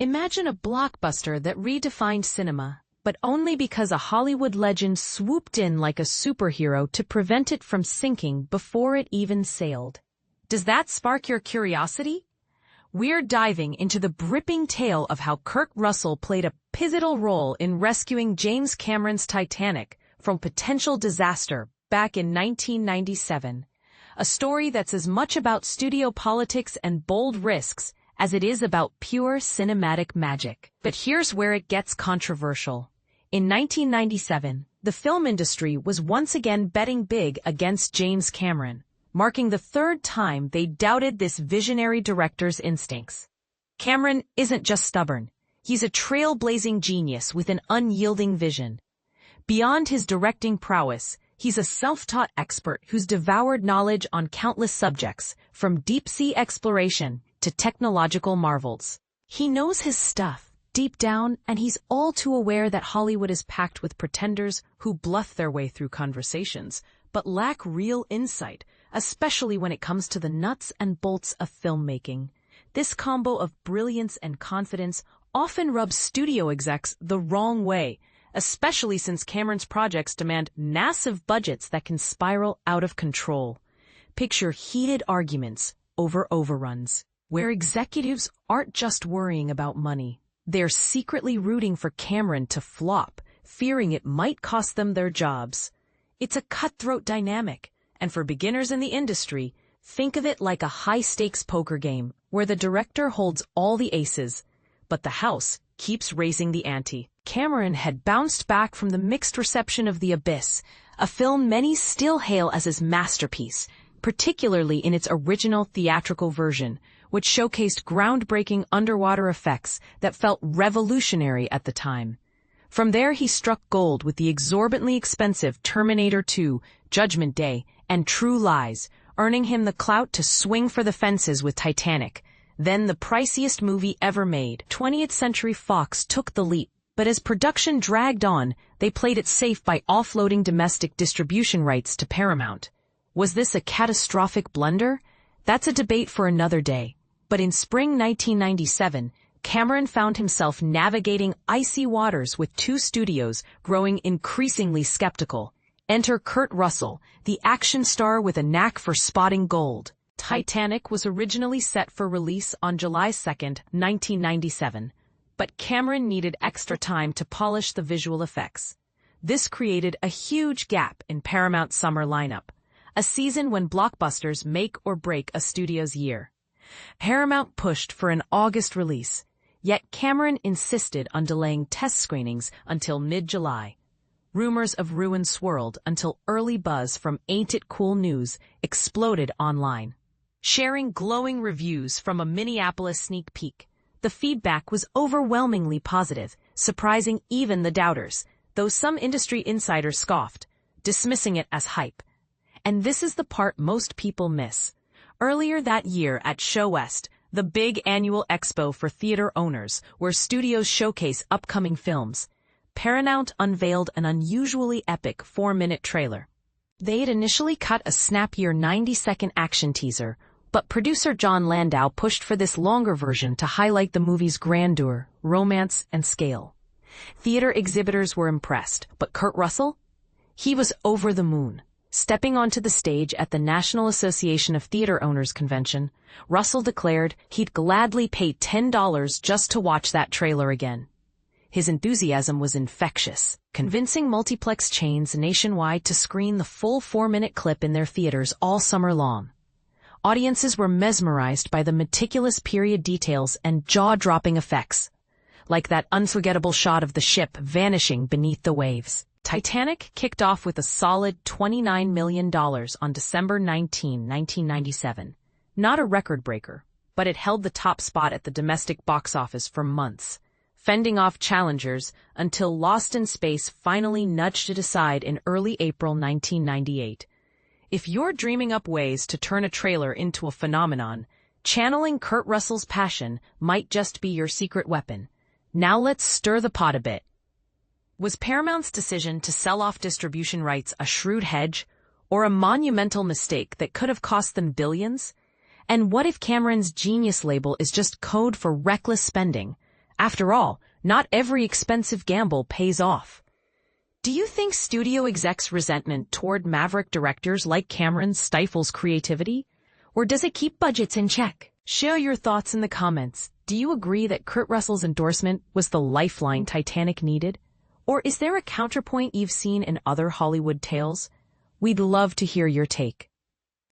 Imagine a blockbuster that redefined cinema, but only because a Hollywood legend swooped in like a superhero to prevent it from sinking before it even sailed. Does that spark your curiosity? We're diving into the gripping tale of how Kurt Russell played a pivotal role in rescuing James Cameron's Titanic from potential disaster back in 1997. A story that's as much about studio politics and bold risks as it is about pure cinematic magic. But here's where it gets controversial. In 1997, the film industry was once again betting big against James Cameron, marking the third time they doubted this visionary director's instincts. Cameron isn't just stubborn. He's a trailblazing genius with an unyielding vision. Beyond his directing prowess, he's a self-taught expert who's devoured knowledge on countless subjects, from deep-sea exploration to technological marvels. He knows his stuff deep down, and he's all too aware that Hollywood is packed with pretenders who bluff their way through conversations, but lack real insight, especially when it comes to the nuts and bolts of filmmaking. This combo of brilliance and confidence often rubs studio execs the wrong way, especially since Cameron's projects demand massive budgets that can spiral out of control. Picture heated arguments over overruns, where executives aren't just worrying about money. They're secretly rooting for Cameron to flop, fearing it might cost them their jobs. It's a cutthroat dynamic, and for beginners in the industry, think of it like a high-stakes poker game where the director holds all the aces, but the house keeps raising the ante. Cameron had bounced back from the mixed reception of The Abyss, a film many still hail as his masterpiece, particularly in its original theatrical version, which showcased groundbreaking underwater effects that felt revolutionary at the time. From there he struck gold with the exorbitantly expensive Terminator 2, Judgment Day, and True Lies, earning him the clout to swing for the fences with Titanic, then the priciest movie ever made. 20th Century Fox took the leap, but as production dragged on, they played it safe by offloading domestic distribution rights to Paramount. Was this a catastrophic blunder? That's a debate for another day. But in spring 1997, Cameron found himself navigating icy waters with two studios growing increasingly skeptical. Enter Kurt Russell, the action star with a knack for spotting gold. Titanic was originally set for release on July 2, 1997, but Cameron needed extra time to polish the visual effects. This created a huge gap in Paramount's summer lineup, a season when blockbusters make or break a studio's year. Paramount pushed for an August release, yet Cameron insisted on delaying test screenings until mid-July. Rumors of ruin swirled until early buzz from Ain't It Cool News exploded online. Sharing glowing reviews from a Minneapolis sneak peek, the feedback was overwhelmingly positive, surprising even the doubters, though some industry insiders scoffed, dismissing it as hype. And this is the part most people miss. Earlier that year at ShoWest, the big annual expo for theater owners, where studios showcase upcoming films, Paramount unveiled an unusually epic 4-minute trailer. They had initially cut a snappier 90-second action teaser, but producer John Landau pushed for this longer version to highlight the movie's grandeur, romance, and scale. Theater exhibitors were impressed, but Kurt Russell? He was over the moon. Stepping onto the stage at the National Association of Theater Owners convention, Russell declared he'd gladly pay $10 just to watch that trailer again. His enthusiasm was infectious, convincing multiplex chains nationwide to screen the full 4-minute clip in their theaters all summer long. Audiences were mesmerized by the meticulous period details and jaw-dropping effects, like that unforgettable shot of the ship vanishing beneath the waves. Titanic kicked off with a solid $29 million on December 19, 1997. Not a record breaker, but it held the top spot at the domestic box office for months, fending off challengers until Lost in Space finally nudged it aside in early April 1998. If you're dreaming up ways to turn a trailer into a phenomenon, channeling Kurt Russell's passion might just be your secret weapon. Now let's stir the pot a bit. Was Paramount's decision to sell off distribution rights a shrewd hedge, or a monumental mistake that could have cost them billions? And what if Cameron's genius label is just code for reckless spending, After all, not every expensive gamble pays off. Do you think studio execs' resentment toward maverick directors like Cameron stifles creativity? Or does it keep budgets in check? Share your thoughts in the comments. Do you agree that Kurt Russell's endorsement was the lifeline Titanic needed? Or is there a counterpoint you've seen in other Hollywood tales? We'd love to hear your take.